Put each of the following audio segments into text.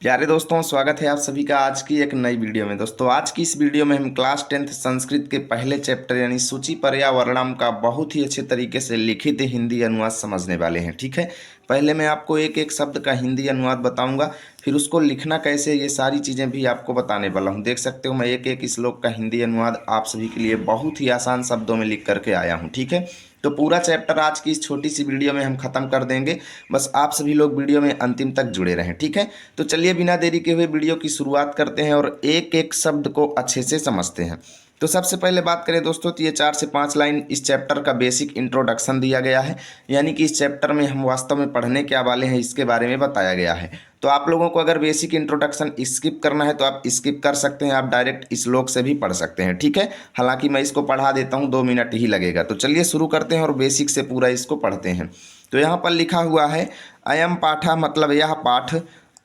प्यारे दोस्तों, स्वागत है आप सभी का आज की एक नई वीडियो में। दोस्तों, आज की इस वीडियो में हम क्लास 10th संस्कृत के पहले चैप्टर यानी सूची पर्यावरणम का बहुत ही अच्छे तरीके से लिखित हिंदी अनुवाद समझने वाले हैं। ठीक है, पहले मैं आपको एक एक शब्द का हिंदी अनुवाद बताऊंगा, फिर उसको लिखना कैसे, ये सारी चीज़ें भी आपको बताने वाला हूँ। देख सकते हो मैं एक एक श्लोक का हिंदी अनुवाद आप सभी के लिए बहुत ही आसान शब्दों में लिख करके आया हूँ। ठीक है, तो पूरा चैप्टर आज की इस छोटी सी वीडियो में हम खत्म कर देंगे। बस आप सभी लोग वीडियो में अंतिम तक जुड़े रहें। ठीक है, तो चलिए बिना देरी के हुए वीडियो की शुरुआत करते हैं और एक एक शब्द को अच्छे से समझते हैं। तो सबसे पहले बात करें दोस्तों, तो ये 4 से 5 लाइन इस चैप्टर का बेसिक इंट्रोडक्शन दिया गया है, यानी कि इस चैप्टर में हम वास्तव में पढ़ने क्या वाले हैं इसके बारे में बताया गया है। तो आप लोगों को अगर बेसिक इंट्रोडक्शन स्किप करना है तो आप स्किप कर सकते हैं, आप डायरेक्ट श्लोक से भी पढ़ सकते हैं। ठीक है, हालांकि मैं इसको पढ़ा देता हूँ, 2 मिनट ही लगेगा। तो चलिए शुरू करते हैं और बेसिक से पूरा इसको पढ़ते हैं। तो यहाँ पर लिखा हुआ है अयम पाठा, मतलब यह पाठ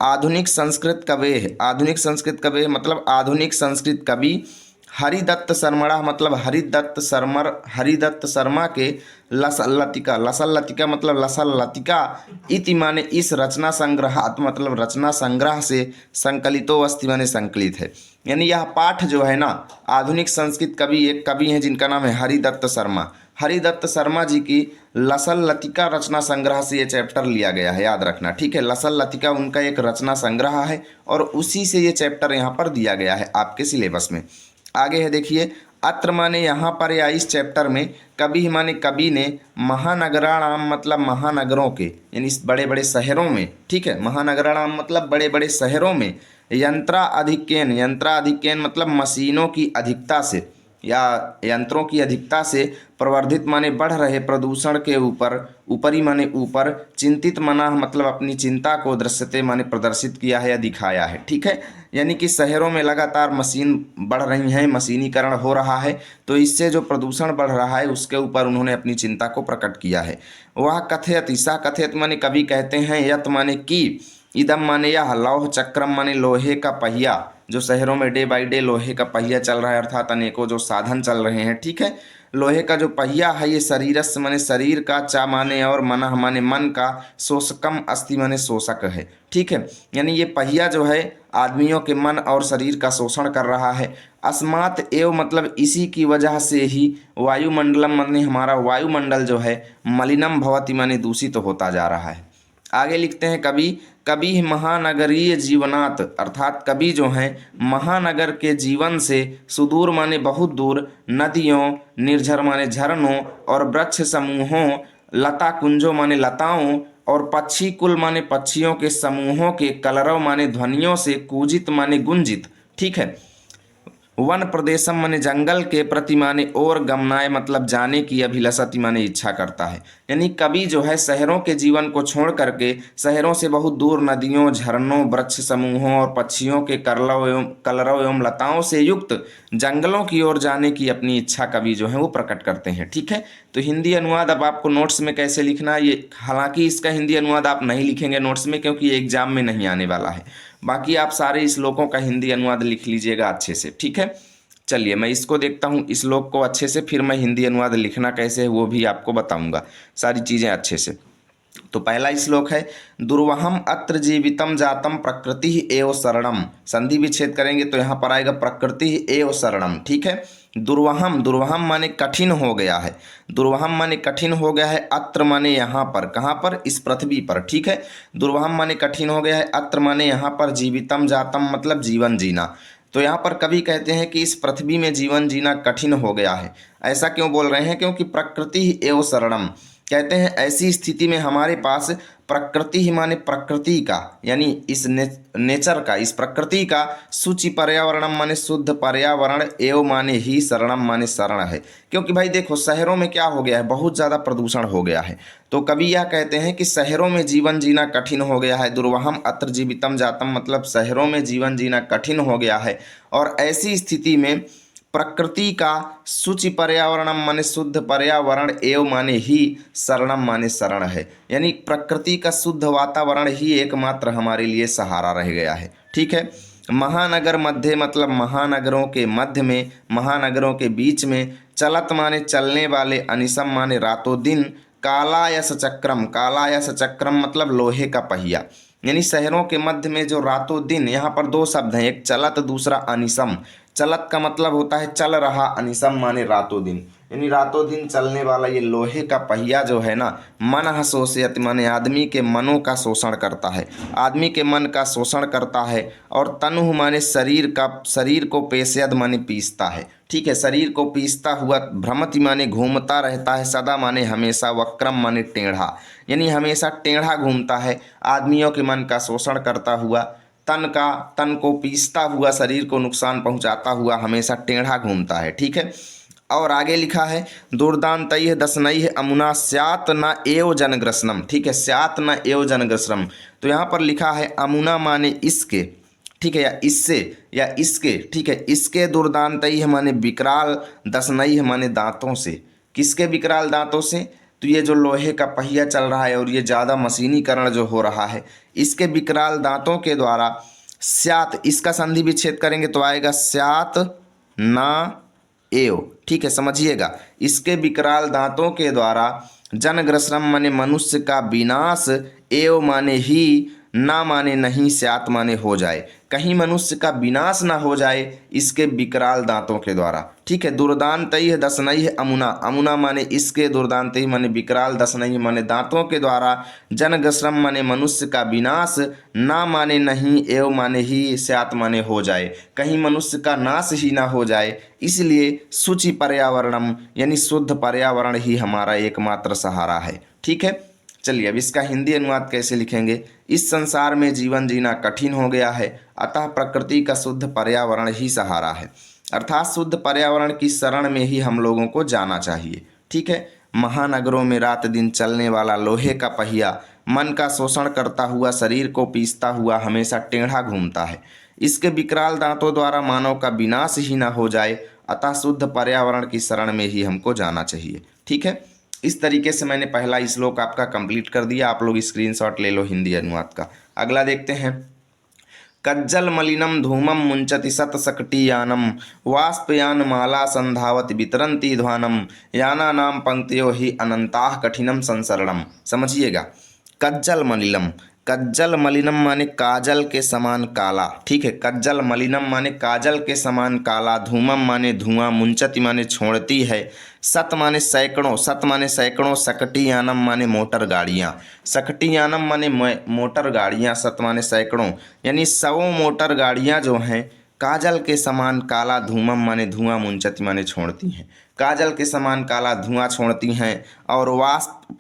आधुनिक संस्कृत कवि, आधुनिक संस्कृत कवि मतलब आधुनिक संस्कृत कवि हरिदत्त शर्मणा, मतलब हरिदत्त शर्मा के लसल लतिका, लसल लतिका मतलब लसल लतिका इति माने इस रचना संग्रहात, मतलब रचना संग्रह से संकलितो अस्ति माने संकलित है। यानी यह पाठ जो है ना, आधुनिक संस्कृत कवि, एक कवि हैं जिनका नाम है हरिदत्त शर्मा, हरिदत्त शर्मा जी की लसल लतिका रचना संग्रह से ये चैप्टर लिया गया है, याद रखना। ठीक है, लसल लतिका उनका एक रचना संग्रह है और उसी से ये चैप्टर यहाँ पर दिया गया है आपके सिलेबस में। आगे है देखिए, अत्र माने यहाँ पर या इस चैप्टर में, कवि माने कवि ने, महानगराणाम मतलब महानगरों के यानी इस बड़े बड़े शहरों में, ठीक है, महानगराणाम मतलब बड़े बड़े शहरों में, यंत्राधिक्यन मतलब मशीनों की अधिकता से या यंत्रों की अधिकता से, प्रवर्धित माने बढ़ रहे प्रदूषण के ऊपरी माने ऊपर, चिंतित मना मतलब अपनी चिंता को, दृश्यते माने प्रदर्शित किया है या दिखाया है। ठीक है, यानी कि शहरों में लगातार मशीन बढ़ रही हैं, मशीनीकरण हो रहा है, तो इससे जो प्रदूषण बढ़ रहा है उसके ऊपर उन्होंने अपनी चिंता को प्रकट किया है। वह कथयति, सा कथयत माने कवि कहते हैं, यत माने की, इदम माने यह, लौह चक्रम माने लोहे का पहिया, जो शहरों में डे बाई डे लोहे का पहिया चल रहा है, अर्थात अनेकों जो साधन चल रहे हैं। ठीक है, लोहे का जो पहिया है ये शरीरस माने शरीर का, चा माने और मनः माने मन का, शोषकम अस्ति माने शोषक है। ठीक है, यानी ये पहिया जो है आदमियों के मन और शरीर का शोषण कर रहा है। अस्मात् एव मतलब इसी की वजह से ही, वायुमंडलम माने हमारा वायुमंडल जो है, मलिनम भवति माने दूषित तो होता जा रहा है। आगे लिखते हैं कवि, कवि महानगरीय जीवनात्, अर्थात कवि जो हैं महानगर के जीवन से, सुदूर माने बहुत दूर, नदियों, निर्झर माने झरनों और वृक्ष समूहों, लता कुंजों माने लताओं और पक्षी कुल माने पक्षियों के समूहों के, कलरव माने ध्वनियों से, कूजित माने गुंजित। ठीक है, वन प्रदेशम माने जंगल के, प्रति माने और, गमनाय मतलब जाने की, अभिलषति माने इच्छा करता है। यानी कवि जो है शहरों के जीवन को छोड़ करके शहरों से बहुत दूर नदियों, झरनों, वृक्ष समूहों और पक्षियों के कलरव एवं लताओं से युक्त जंगलों की ओर जाने की अपनी इच्छा कवि जो है वो प्रकट करते हैं। ठीक है, तो हिंदी अनुवाद अब आपको नोट्स में कैसे लिखना है, ये हालांकि इसका हिंदी अनुवाद आप नहीं लिखेंगे नोट्स में क्योंकि एग्जाम में नहीं आने वाला है, बाकी आप सारे श्लोकों का हिंदी अनुवाद लिख लीजिएगा अच्छे से। ठीक है, चलिए मैं इसको देखता हूँ श्लोक को अच्छे से, फिर मैं हिंदी अनुवाद लिखना कैसे है वो भी आपको बताऊंगा, सारी चीज़ें अच्छे से। तो पहला श्लोक है, दुर्वहम अत्र जीवितम जातम प्रकृति एव शरणम, संधि विच्छेद करेंगे तो यहाँ पर आएगा प्रकृति एव शरणम। ठीक है, दुर्वहम, दुर्वहम माने कठिन हो गया है, दुर्वहम माने कठिन हो गया है, अत्र माने यहाँ पर, कहाँ पर, इस पृथ्वी पर। ठीक है, दुर्वहम माने कठिन हो गया है, अत्र माने यहाँ पर, जीवितम जातम मतलब जीवन जीना। तो यहाँ पर कवि कहते हैं कि इस पृथ्वी में जीवन जीना कठिन हो गया है। ऐसा क्यों बोल रहे हैं, क्योंकि प्रकृति एव शरणम, कहते हैं ऐसी स्थिति में हमारे पास प्रकृति ही माने प्रकृति का, यानी इस नेचर का, इस प्रकृति का, सूचि पर्यावरणम माने शुद्ध पर्यावरण, एव माने ही, शरणम माने शरण है। क्योंकि भाई देखो शहरों में क्या हो गया है, बहुत ज़्यादा प्रदूषण हो गया है, तो कवि यह कहते हैं कि शहरों में जीवन जीना कठिन हो गया है। दुर्वहम अत्र जीवितम जातम मतलब शहरों में जीवन जीना कठिन हो गया है, और ऐसी स्थिति में प्रकृति का, शुचि पर्यावरणम माने शुद्ध पर्यावरण, एव माने ही, शरणम माने शरण है, यानी प्रकृति का शुद्ध वातावरण ही एकमात्र हमारे लिए सहारा रह गया है। ठीक है, महानगर मध्य मतलब महानगरों के मध्य में, महानगरों के बीच में, चलत माने चलने वाले, अनिसम माने रातों दिन, कालायस चक्रम, कालायस चक्रम मतलब लोहे का पहिया, यानी शहरों के मध्य में जो रातों दिन, यहाँ पर दो शब्द हैं, एक चलत दूसरा अनिसम। चलत का मतलब होता है चल रहा, अनिसम माने रातों दिन, यानी रातों दिन चलने वाला ये लोहे का पहिया जो है ना, मन शोषयत माने आदमी के मनों का शोषण करता है, आदमी के मन का शोषण करता है। और तनु माने शरीर का, शरीर को पेशयद माने पीसता है, ठीक है, शरीर को पीसता हुआ। भ्रमति माने घूमता रहता है, सदा माने हमेशा, वक्रम माने टेढ़ा, यानी हमेशा टेढ़ा घूमता है, आदमियों के मन का शोषण करता हुआ। तन को पीसता हुआ, शरीर को नुकसान पहुंचाता हुआ, हमेशा टेढ़ा घूमता है, ठीक है। और आगे लिखा है दुर्दांतैः दशनैः अमुना स्यात् न एव जनग्रसनम, ठीक है, स्यात् न एव जनग्रसनम। तो यहाँ पर लिखा है अमुना माने इसके, ठीक है, या इससे या इसके, ठीक है, इसके, दुर्दांतैः माने विकराल, दशनैः माने दांतों से। किसके विकराल दांतों से? तो ये जो लोहे का पहिया चल रहा है और ये ज़्यादा मशीनीकरण जो हो रहा है, इसके विकराल दांतों के द्वारा। स्यात्, इसका संधि विच्छेद करेंगे तो आएगा स्यात् न एव, ठीक है, समझिएगा, इसके विकराल दांतों के द्वारा। जनग्रसनम माने मनुष्य का विनाश, एव माने ही, ना माने नहीं, स्यात् माने हो जाए, कहीं मनुष्य का विनाश ना हो जाए इसके विकराल दांतों के द्वारा, ठीक है। दुर्दांतैः दशनैः अमुना, अमुना माने इसके, दुर्दांतैः माने विकराल, दशनैः माने दांतों के द्वारा, जनग्रसनम माने मनुष्य का विनाश, ना माने नहीं, एव माने ही, स्यात् माने हो जाए, कहीं मनुष्य का नाश ही ना हो जाए, इसलिए शुचि पर्यावरणम यानी शुद्ध पर्यावरण ही हमारा एकमात्र सहारा है, ठीक है। चलिए अब इसका हिंदी अनुवाद कैसे लिखेंगे। इस संसार में जीवन जीना कठिन हो गया है, अतः प्रकृति का शुद्ध पर्यावरण ही सहारा है, अर्थात शुद्ध पर्यावरण की शरण में ही हम लोगों को जाना चाहिए, ठीक है। महानगरों में रात दिन चलने वाला लोहे का पहिया मन का शोषण करता हुआ, शरीर को पीसता हुआ, हमेशा टेढ़ा घूमता है, इसके विकराल दांतों द्वारा मानव का विनाश ही न हो जाए, अतः शुद्ध पर्यावरण की शरण में ही हमको जाना चाहिए, ठीक है। इस तरीके से मैंने पहला श्लोक आपका कंप्लीट कर दिया, आप लोग स्क्रीनशॉट ले लो हिंदी अनुवाद का। अगला देखते हैं। कज्जल मलिनम धूमम मुंचति शतशकटीयानम वाष्पयान माला संधावत वितरंती ध्वानम याना नाम पंक्तियों ही अनंताः कठिनम संसरणम। समझिएगा, कज्जल मलिनम, कज्जल मलिनम माने काजल के समान काला, ठीक है, कज्जल मलिनम माने काजल के समान काला, धूमम माने धुआं, मुंचति माने छोड़ती है, सत माने सैकड़ों, सत माने सैकड़ों, सकटीयानम माने मोटर गाड़ियाँ, सकटीयानम माने मोटर गाड़ियाँ, सत माने सैकड़ों, यानी 100 मोटर गाड़ियाँ जो हैं काजल के समान काला, धूमम माने धुआं, मुंचति माने छोड़ती हैं, काजल के समान काला धुआं छोड़ती हैं। और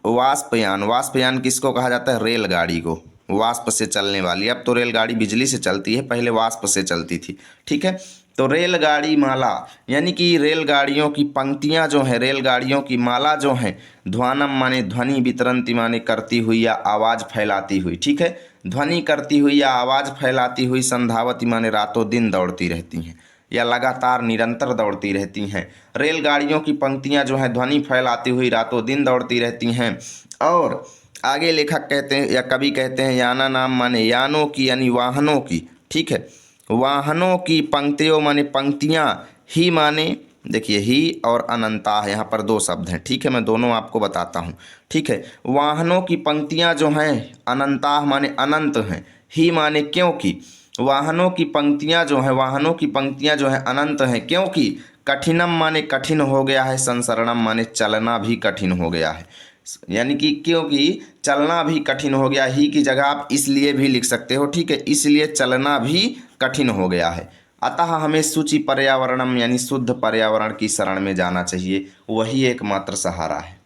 वाष्पयान, वाष्पयान किसको कहा जाता है? रेलगाड़ी को, वाष्प से चलने वाली। अब तो रेलगाड़ी बिजली से चलती है, पहले वाष्प से चलती थी, ठीक है। तो रेलगाड़ी माला यानी कि रेलगाड़ियों की पंक्तियां जो हैं, रेलगाड़ियों की माला जो हैं, ध्वानम माने ध्वनि, वितरंती माने करती हुई या आवाज़ फैलाती हुई, ठीक है, ध्वनि करती हुई या आवाज़ फैलाती हुई, संधावती माने रातों दिन दौड़ती रहती हैं या लगातार निरंतर दौड़ती रहती हैं। रेलगाड़ियों की पंक्तियां जो हैं ध्वनि फैलाती हुई रातों दिन दौड़ती रहती हैं। और आगे लेखक कहते हैं या कवि कहते हैं, याना नाम माने यानों की यानी वाहनों की, ठीक है, वाहनों की, पंक्तियों माने पंक्तियां, ही माने देखिए ही और अनंता है, यहाँ पर दो शब्द हैं, ठीक है, मैं दोनों आपको बताता हूँ, ठीक है। वाहनों की पंक्तियां जो हैं, अनंता माने अनंत हैं, ही माने क्योंकि, वाहनों की पंक्तियां जो हैं, वाहनों की पंक्तियां जो हैं अनंत हैं, क्योंकि कठिनम माने कठिन हो गया है, संसरणम माने चलना भी कठिन हो गया है, यानी कि क्योंकि चलना भी कठिन हो गया, ही की जगह आप इसलिए भी लिख सकते हो, ठीक है, इसलिए चलना भी कठिन हो गया है, अतः हमें शुचि पर्यावरणम यानी शुद्ध पर्यावरण की शरण में जाना चाहिए, वही एकमात्र सहारा है।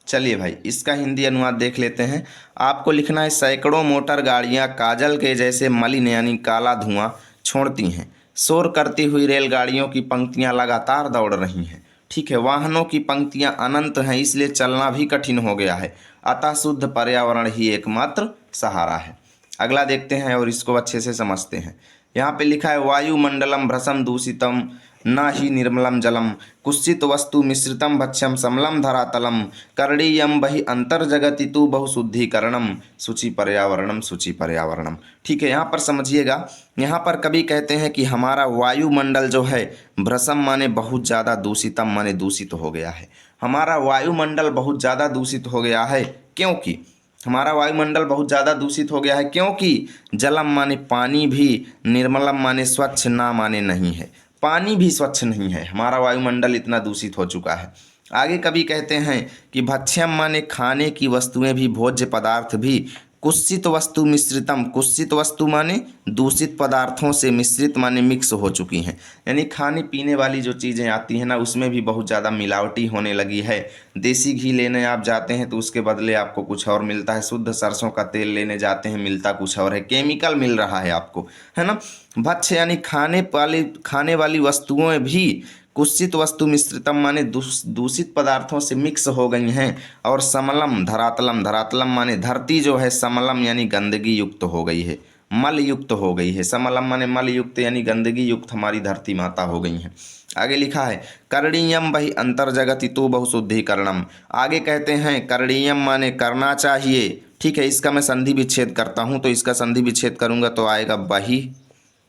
चलिए भाई इसका हिंदी अनुवाद देख लेते हैं। आपको लिखना है, सैकड़ों मोटर गाड़ियां काजल के जैसे मलिन यानी काला धुआं छोड़ती हैं, शोर करती हुई रेलगाड़ियों की पंक्तियां लगातार दौड़ रही हैं, ठीक है, वाहनों की पंक्तियां अनंत हैं, इसलिए चलना भी कठिन हो गया है, अतः शुद्ध पर्यावरण ही एकमात्र सहारा है। अगला देखते हैं और इसको अच्छे से समझते हैं। यहाँ पे लिखा है, वायुमंडलम भ्रसम दूषितम न ही निर्मलम जलम कुत्सित वस्तु मिश्रितम भक्ष्यम समलम धरातलम करणीयम बहि अंतर्जगति तु बहुशुद्धिकरणम शुचि पर्यावरणम, शुचि पर्यावरणम, ठीक है। यहाँ पर समझिएगा, यहाँ पर कवि कहते हैं कि हमारा वायुमंडल जो है, भ्रसम माने बहुत ज़्यादा, दूषितम माने दूषित हो गया है, हमारा वायुमंडल बहुत ज़्यादा दूषित हो गया है, क्योंकि हमारा वायुमंडल बहुत ज़्यादा दूषित हो गया है, क्योंकि जलम माने पानी भी, निर्मलम माने स्वच्छ, ना माने नहीं है, पानी भी स्वच्छ नहीं है, हमारा वायुमंडल इतना दूषित हो चुका है। आगे कवि कहते हैं कि भक्ष्यम माने खाने की वस्तुएं भी, भोज्य पदार्थ भी, कुत्सित वस्तु मिश्रितम, कुत्सित वस्तु माने दूषित पदार्थों से, मिश्रित माने मिक्स हो चुकी हैं, यानी खाने पीने वाली जो चीज़ें आती हैं ना, उसमें भी बहुत ज़्यादा मिलावटी होने लगी है। देसी घी लेने आप जाते हैं तो उसके बदले आपको कुछ और मिलता है, शुद्ध सरसों का तेल लेने जाते हैं मिलता कुछ और है, केमिकल मिल रहा है आपको, है ना। भक्ष्य यानी खाने वाली वस्तुएं भी कुत्सित वस्तु मिश्रितम माने दूषित पदार्थों से मिक्स हो गई हैं। और समलम धरातलम, धरातलम माने धरती जो है, समलम यानी गंदगी युक्त हो गई है, मल युक्त हो गई है, समलम माने मल युक्त यानी गंदगी युक्त हमारी धरती माता हो गई है। आगे लिखा है करणीयम बहि अंतर्जगति तो बहुशुद्धिकरणम। आगे कहते हैं करणीयम माने करना चाहिए, ठीक है। इसका मैं संधि विच्छेद करता हूँ, तो इसका संधि विच्छेद करूँगा तो आएगा बहि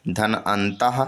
धन अंतः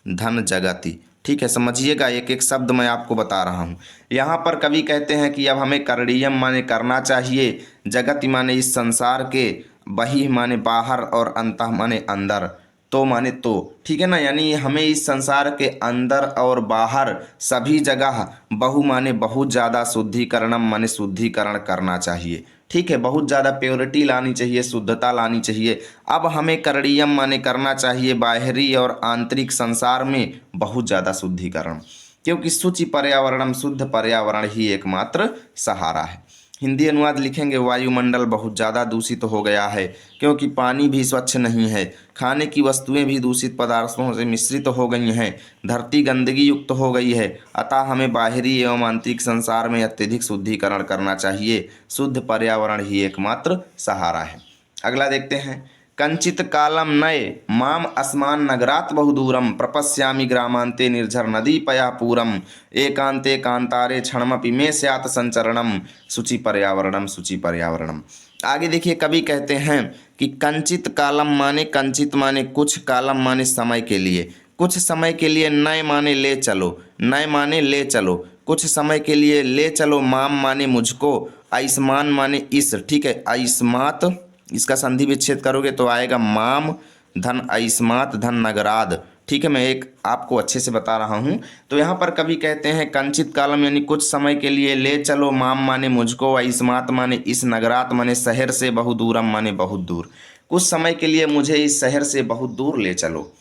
धन जगति, ठीक है। समझिएगा, एक एक शब्द मैं आपको बता रहा हूँ। यहाँ पर कवि कहते हैं कि अब हमें करणीयम माने करना चाहिए, जगत माने इस संसार के, बहि माने बाहर, और अंतः माने अंदर, तो माने तो, ठीक है ना। यानी हमें इस संसार के अंदर और बाहर सभी जगह बहु माने बहुत ज़्यादा शुद्धिकरणम माने शुद्धिकरण करना चाहिए, ठीक है। बहुत ज़्यादा प्योरिटी लानी चाहिए, शुद्धता लानी चाहिए। अब हमें करणीयम माने करना चाहिए बाहरी और आंतरिक संसार में बहुत ज़्यादा शुद्धिकरण, क्योंकि शुचि पर्यावरणम, शुद्ध पर्यावरण ही एकमात्र सहारा है। हिंदी अनुवाद लिखेंगे वायुमंडल बहुत ज़्यादा दूषित हो गया है, क्योंकि पानी भी स्वच्छ नहीं है, खाने की वस्तुएं भी दूषित पदार्थों से मिश्रित हो गई हैं, धरती गंदगी युक्त हो गई है। अतः हमें बाहरी एवं आंतरिक संसार में अत्यधिक शुद्धिकरण करना चाहिए, शुद्ध पर्यावरण ही एकमात्र सहारा है। अगला देखते हैं कंचित कालम नये माम अस्मान नगरात बहुदूरम प्रपश्यामि ग्रामांते निर्झर नदी पया पूरम एकांते कांतारे क्षणमपि में स्यात् संचरणम शुचि पर्यावरणम, शुचि पर्यावरणम। आगे देखिए कवि कहते हैं कि कंचित कालम माने, कंचित माने कुछ, कालम माने समय के लिए, कुछ समय के लिए, नए माने ले चलो, नए माने ले चलो, कुछ समय के लिए ले चलो, माम माने मुझको, आयुष्मान माने इस, ठीक है। आयुष्मात, इसका संधि विच्छेद करोगे तो आएगा माम धन आयुष्मात धन नगराद, ठीक है। मैं एक आपको अच्छे से बता रहा हूँ। तो यहाँ पर कवि कहते हैं कंचित कालम यानी कुछ समय के लिए, ले चलो, माम माने मुझको, आयुष्मात माने इस, नगरात माने शहर से, बहुदूरम माने बहुत दूर, कुछ समय के लिए मुझे इस शहर से बहुत दूर ले चलो।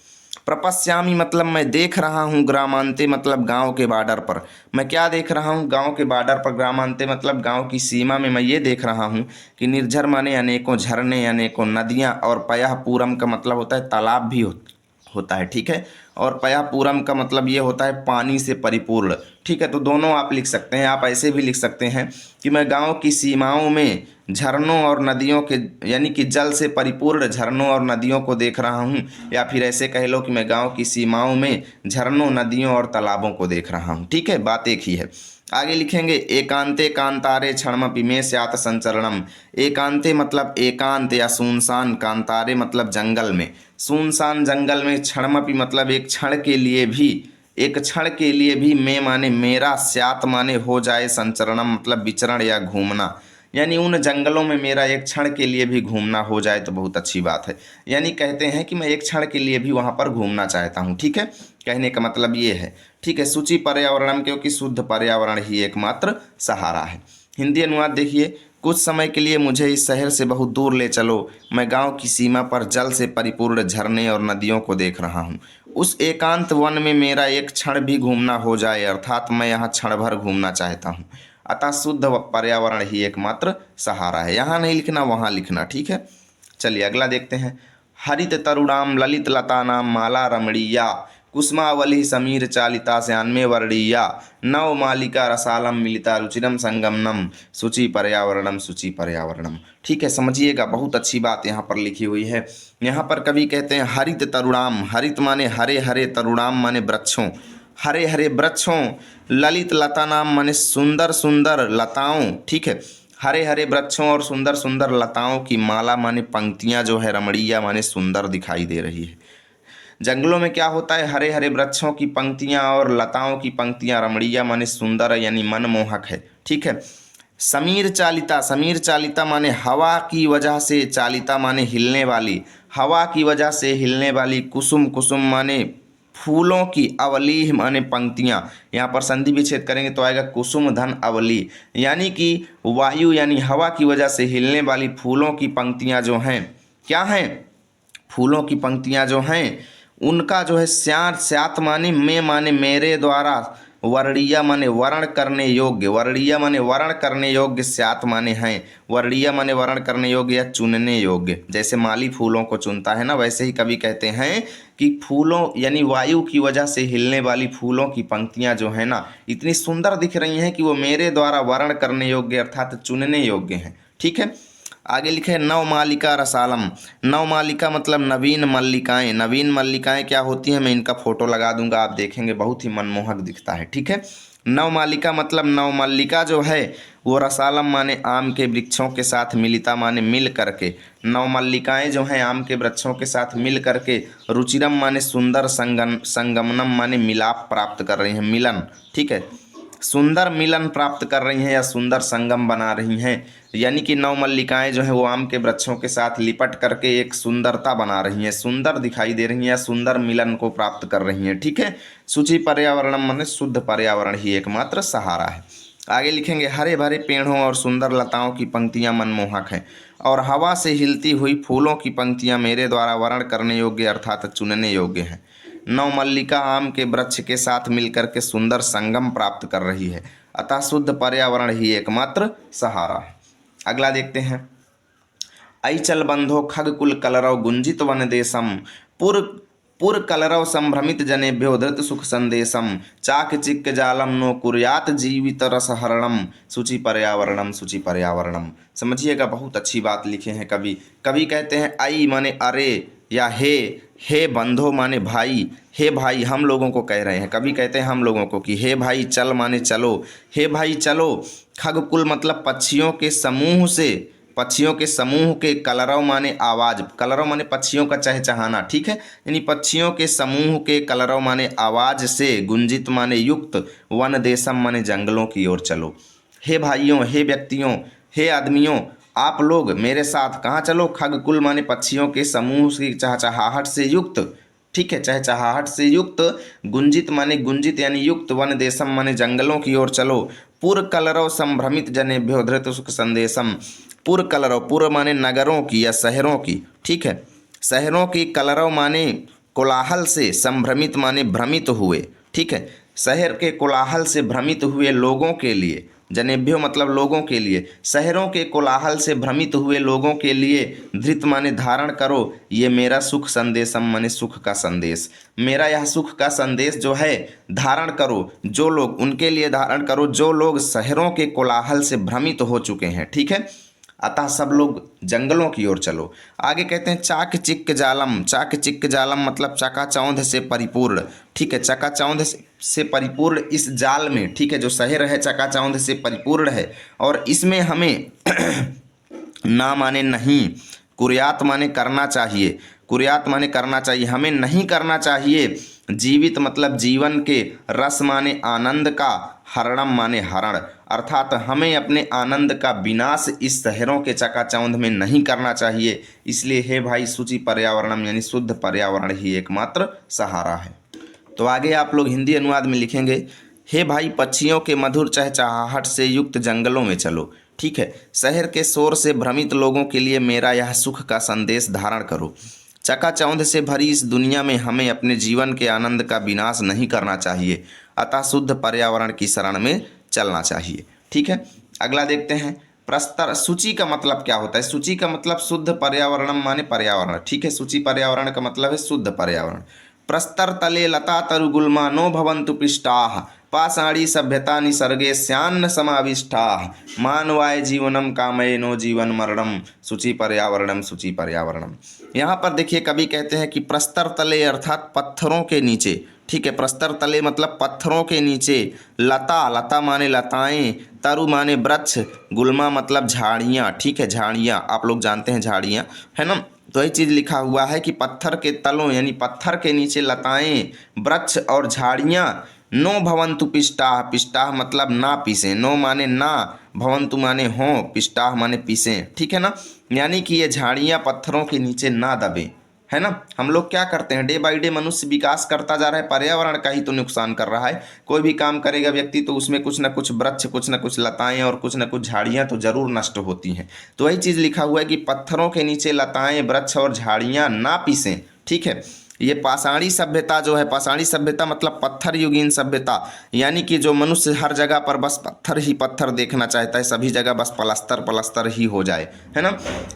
प्रपश्यामी मतलब मैं देख रहा हूँ, ग्रामांते मतलब गांव के बॉर्डर पर, मैं क्या देख रहा हूँ, गांव के बॉर्डर पर, ग्रामांते मतलब गांव की सीमा में मैं ये देख रहा हूँ कि निर्झर माने अनेकों झरने, अनेकों नदियाँ, और पयः पूरम का मतलब होता है तालाब भी होता है, ठीक है। और पयापूरम का मतलब ये होता है पानी से परिपूर्ण, ठीक है। तो दोनों आप लिख सकते हैं, आप ऐसे भी लिख सकते हैं कि मैं गांव की सीमाओं में झरनों और नदियों के, यानी कि जल से परिपूर्ण झरनों और नदियों को देख रहा हूँ, या फिर ऐसे कह लो कि मैं गांव की सीमाओं में झरनों, नदियों और तालाबों को देख रहा हूँ, ठीक है। बात एक ही है। आगे लिखेंगे एकांते कांतारे क्षणमपि में स्यात् संचरणम। एकांते मतलब एकांत या सुनसान, कांतारे मतलब जंगल में, सुनसान जंगल में, क्षणमपि मतलब एक क्षण के लिए भी, एक क्षण के लिए भी, मैं माने मेरा, स्यात् माने हो जाए, संचरणम मतलब विचरण या घूमना, यानी उन जंगलों में मेरा एक क्षण के लिए भी घूमना हो जाए तो बहुत अच्छी बात है। यानी कहते हैं कि मैं एक क्षण के लिए भी वहाँ पर घूमना चाहता हूँ, ठीक है। कहने का मतलब ये है, ठीक है। शुचि पर्यावरण, क्योंकि शुद्ध पर्यावरण ही एकमात्र सहारा है। हिंदी अनुवाद देखिए, कुछ समय के लिए मुझे इस शहर से बहुत दूर ले चलो, मैं गांव की सीमा पर जल से परिपूर्ण झरने और नदियों को देख रहा हूँ, उस एकांत वन में मेरा एक क्षण भी घूमना हो जाए, अर्थात मैं यहाँ क्षण भर घूमना चाहता हूँ। अतः शुद्ध पर्यावरण ही एकमात्र सहारा है। यहाँ नहीं लिखना, वहाँ लिखना, ठीक है। चलिए अगला देखते हैं हरित तरुणाम ललित लतानाम माला रमणीया कुसुमावली समीर चालिता श्यान्मे वर्णीया नव मालिका रसालम मिलिता रुचिरम संगमनम शुचि पर्यावरणम, शुचि पर्यावरणम, ठीक है। समझिएगा, बहुत अच्छी बात यहाँ पर लिखी हुई है। यहाँ पर कवि कहते हैं हरित तरुणाम, हरित माने हरे हरे, तरुणाम माने वृक्षों, हरे हरे वृक्षों, ललित लता नाम माने सुंदर सुंदर लताओं, ठीक है। हरे हरे वृक्षों और सुंदर सुंदर लताओं की माला माने पंक्तियां जो है, रमणीया माने सुंदर दिखाई दे रही है। जंगलों में क्या होता है, हरे हरे वृक्षों की पंक्तियां और लताओं की पंक्तियां, रमणीया माने सुंदर यानी मनमोहक है, ठीक है। समीर चालिता, समीर चालिता माने हवा की वजह से, चालिता माने हिलने वाली, हवा की वजह से हिलने वाली। कुसुम, कुसुम माने फूलों की, अवली माने पंक्तियां। यहाँ पर संधि विच्छेद करेंगे तो आएगा कुसुम धन अवली, यानी कि वायु यानी हवा की वजह से हिलने वाली फूलों की पंक्तियां जो हैं, क्या हैं, फूलों की पंक्तियां जो हैं उनका जो है स्यात, स्यात माने में माने मेरे द्वारा, वर्णीय माने वर्ण करने योग्य, वर्णीय माने वर्ण करने योग्य, स्यात माने हैं, वर्णीय माने वर्ण करने योग्य या चुनने योग्य। जैसे माली फूलों को चुनता है ना, वैसे ही कवि कहते हैं कि फूलों यानी वायु की वजह से हिलने वाली फूलों की पंक्तियां जो है ना इतनी सुंदर दिख रही हैं कि वो मेरे द्वारा वर्ण करने योग्य अर्थात चुनने योग्य हैं। ठीक है, आगे लिखे है नवमालिका रसालम। नवमालिका मतलब नवीन मल्लिकाएं, नवीन मल्लिकाएं क्या होती हैं, मैं इनका फोटो लगा दूंगा, आप देखेंगे बहुत ही मनमोहक दिखता है। ठीक है, नवमालिका मतलब नवमल्लिका जो है वो रसालम माने आम के वृक्षों के साथ, मिलिता माने मिल करके, नवमल्लिकाएं जो हैं आम के वृक्षों के साथ मिल करके, रुचिरम माने सुंदर, संगमनम माने मिलाप प्राप्त कर रही हैं, मिलन। ठीक है, सुंदर मिलन प्राप्त कर रही हैं या सुंदर संगम बना रही हैं, यानी कि नवमल्लिकाएं जो हैं वो आम के वृक्षों के साथ लिपट करके एक सुंदरता बना रही हैं, सुंदर दिखाई दे रही हैं, सुंदर मिलन को प्राप्त कर रही हैं। ठीक है, शुचि पर्यावरणम माने शुद्ध पर्यावरण ही एकमात्र सहारा है। आगे लिखेंगे हरे भरे पेड़ों और सुंदर लताओं की पंक्तियां मनमोहक हैं और हवा से हिलती हुई फूलों की पंक्तियां मेरे द्वारा वर्ण करने योग्य अर्थात चुनने योग्य हैं। नवमल्लिका आम के वृक्ष के साथ मिलकर के सुंदर संगम प्राप्त कर रही है, अतः शुद्ध पर्यावरण ही एकमात्र सहारा है। अगला देखते हैं, ऐचल बंधो खगकुल कलरव गुंजित वन देशम, पुर पुर कलरव संभ्रमित जनेभ्यो धृत सुख संदेशम, चाक चिक्क जालम नो कुर्यात जीवित रसहरणम, सूचि पर्यावरणम, सूचि पर्यावरणम। समझिएगा, बहुत अच्छी बात लिखे हैं कवि। कवि कहते हैं आई माने अरे या हे बंधो माने भाई, हे भाई हम लोगों को कह रहे हैं, कवि कहते हैं हम लोगों को कि हे भाई चल माने चलो, हे भाई चलो। खगकुल मतलब पक्षियों के समूह से, पक्षियों के समूह के, कलरव माने आवाज, कलरव माने पक्षियों का चहचहाना। ठीक है, यानी पक्षियों के समूह के, कलरव माने आवाज से, गुंजित माने युक्त, वन देशम माने जंगलों की ओर चलो। हे भाइयों, हे व्यक्तियों, हे आदमियों, आप लोग मेरे साथ कहाँ चलो, खगकुल माने पक्षियों के समूह की चहचहाहट से युक्त, ठीक है, चहचहाहट से युक्त, गुंजित माने गुंजित यानी युक्त, वन देशम माने जंगलों की ओर चलो। पुर कलरव संभ्रमित जनेभ्यो धृत सुख संदेशम, पुर कलरव, पुर माने नगरों की या शहरों की, ठीक है, शहरों की, कलरव माने कोलाहल से, संभ्रमित माने भ्रमित हुए। ठीक है, शहर के कोलाहल से भ्रमित हुए लोगों के लिए, जनेभ्यो मतलब लोगों के लिए, शहरों के कोलाहल से भ्रमित हुए लोगों के लिए, धृत माने धारण करो, ये मेरा सुख संदेशम माने सुख का संदेश, मेरा यह सुख का संदेश जो है धारण करो, जो लोग, उनके लिए धारण करो जो लोग शहरों के कोलाहल से भ्रमित हो चुके हैं। ठीक है, अतः सब लोग जंगलों की ओर चलो। आगे कहते हैं चाक चिक्क जालम, चाक चिक्क जालम मतलब चकाचौंध से परिपूर्ण। ठीक है, चकाचौंध से परिपूर्ण इस जाल में, ठीक है, जो शहर है चकाचौंध से परिपूर्ण है और इसमें हमें ना माने नहीं, कुर्यात माने करना चाहिए, कुर्यात माने करना चाहिए, हमें नहीं करना चाहिए, जीवित मतलब जीवन के, रस माने आनंद का, हरणम माने हरण, अर्थात हमें अपने आनंद का विनाश इस शहरों के चकाचौंध में नहीं करना चाहिए। इसलिए हे भाई शुचि पर्यावरणम यानी शुद्ध पर्यावरण ही एकमात्र सहारा है। तो आगे आप लोग हिंदी अनुवाद में लिखेंगे, हे भाई पक्षियों के मधुर चहचहाहट से युक्त जंगलों में चलो। ठीक है, शहर के शोर से भ्रमित लोगों के लिए मेरा यह सुख का संदेश धारण करो। चकाचौंध से भरी इस दुनिया में हमें अपने जीवन के आनंद का विनाश नहीं करना चाहिए, अतः शुद्ध पर्यावरण की शरण में चलना चाहिए। ठीक है, अगला देखते हैं, प्रस्तर, सूची का मतलब क्या होता है, सूची का मतलब शुद्ध पर्यावरणम माने पर्यावरण। ठीक है, सूची पर्यावरण का मतलब है शुद्ध पर्यावरण। प्रस्तर तले लता तरु गुल्मा नो भवन्तु पिष्टाः, पाषाणी सभ्यता निसर्गे स्यान्न समाविष्टाः, मानवाय जीवनम कामये नो जीवन मरणम, सूची पर्यावरणम, सूची पर्यावरणम। यहाँ पर देखिए कवि कहते हैं कि प्रस्तर तले अर्थात पत्थरों के नीचे, ठीक है, प्रस्तर तले मतलब पत्थरों के नीचे, लता, लता माने लताएं, तरु माने वृक्ष, गुल्मा मतलब झाड़ियाँ। ठीक है, झाड़ियाँ आप लोग जानते हैं झाड़ियाँ, है ना, तो यही चीज़ लिखा हुआ है कि पत्थर के तलों यानी पत्थर के नीचे लताएं, वृक्ष और झाड़ियाँ नो भवन्तु पिष्टाः, पिष्टाः मतलब ना पीसें, नो माने ना, भवन्तु माने हों, पिष्टाः माने पीसें, ठीक है ना। यानी कि ये झाड़ियाँ पत्थरों के नीचे ना दबे, है ना। हम लोग क्या करते हैं, डे बाई डे मनुष्य विकास करता जा रहा है, पर्यावरण का ही तो नुकसान कर रहा है। कोई भी काम करेगा व्यक्ति तो उसमें कुछ ना कुछ वृक्ष, कुछ ना कुछ लताएं और कुछ ना कुछ झाड़ियां तो जरूर नष्ट होती हैं। तो वही चीज़ लिखा हुआ है कि पत्थरों के नीचे लताएं, वृक्ष और झाड़ियां ना पीसें, ठीक है। ये पाषाणी सभ्यता जो है, पाषाणी सभ्यता मतलब पत्थर युगीन सभ्यता, यानी कि जो मनुष्य हर जगह पर बस पत्थर ही पत्थर देखना चाहता है, सभी जगह बस प्लास्टर प्लास्टर ही हो जाए, है ना,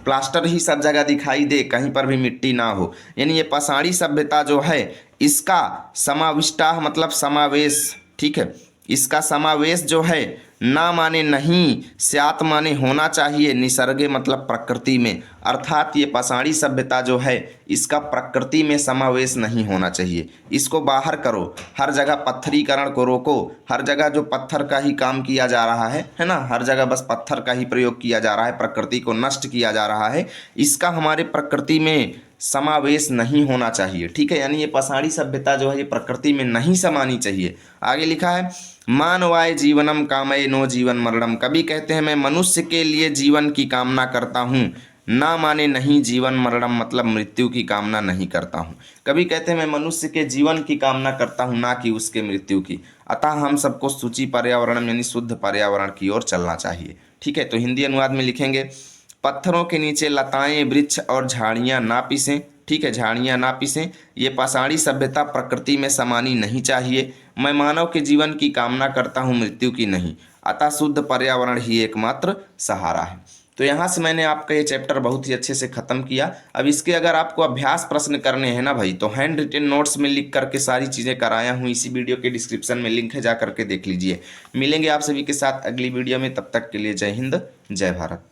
प्लास्टर ही सब जगह दिखाई दे, कहीं पर भी मिट्टी ना हो। यानी ये पाषाणी सभ्यता जो है इसका समाविष्टा मतलब समावेश, ठीक है, इसका समावेश जो है ना माने नहीं, स्यात माने होना चाहिए, निसर्गे मतलब प्रकृति में, अर्थात ये पाषाणी सभ्यता जो है इसका प्रकृति में समावेश नहीं होना चाहिए। इसको बाहर करो, हर जगह पत्थरीकरण को रोको, हर जगह जो पत्थर का ही काम किया जा रहा है ना, हर जगह बस पत्थर का ही प्रयोग किया जा रहा है, प्रकृति को नष्ट किया जा रहा है, इसका हमारे प्रकृति में समावेश नहीं होना चाहिए, ठीक है। यानी ये पाषाणी सभ्यता जो है ये प्रकृति में नहीं समानी चाहिए। आगे लिखा है मानवाय जीवनम कामये नो जीवन मरणम, कभी कहते हैं मैं मनुष्य के लिए जीवन की कामना करता हूँ, ना माने नहीं, जीवन मरणम मतलब मृत्यु की कामना नहीं करता हूँ। कभी कहते हैं मैं मनुष्य के जीवन की कामना करता हूँ, ना कि उसके मृत्यु की। अतः हम सबको सूची पर्यावरण यानी शुद्ध पर्यावरण की ओर चलना चाहिए, ठीक है। तो हिंदी अनुवाद में लिखेंगे पत्थरों के नीचे लताएं, वृक्ष और झाड़ियां ना पीसें, ठीक है, झाड़ियां ना पीसें। ये पाषाणी सभ्यता प्रकृति में समानी नहीं चाहिए। मैं मानव के जीवन की कामना करता हूँ, मृत्यु की नहीं। अतः शुद्ध पर्यावरण ही एकमात्र सहारा है। तो यहाँ से मैंने आपका ये चैप्टर बहुत ही अच्छे से ख़त्म किया। अब इसके अगर आपको अभ्यास प्रश्न करने हैं ना भाई, तो हैंड रिटन नोट्स में लिख करके सारी चीज़ें कराया हूँ, इसी वीडियो के डिस्क्रिप्शन में लिंक है, जा करके देख लीजिए। मिलेंगे आप सभी के साथ अगली वीडियो में, तब तक के लिए जय हिंद, जय भारत।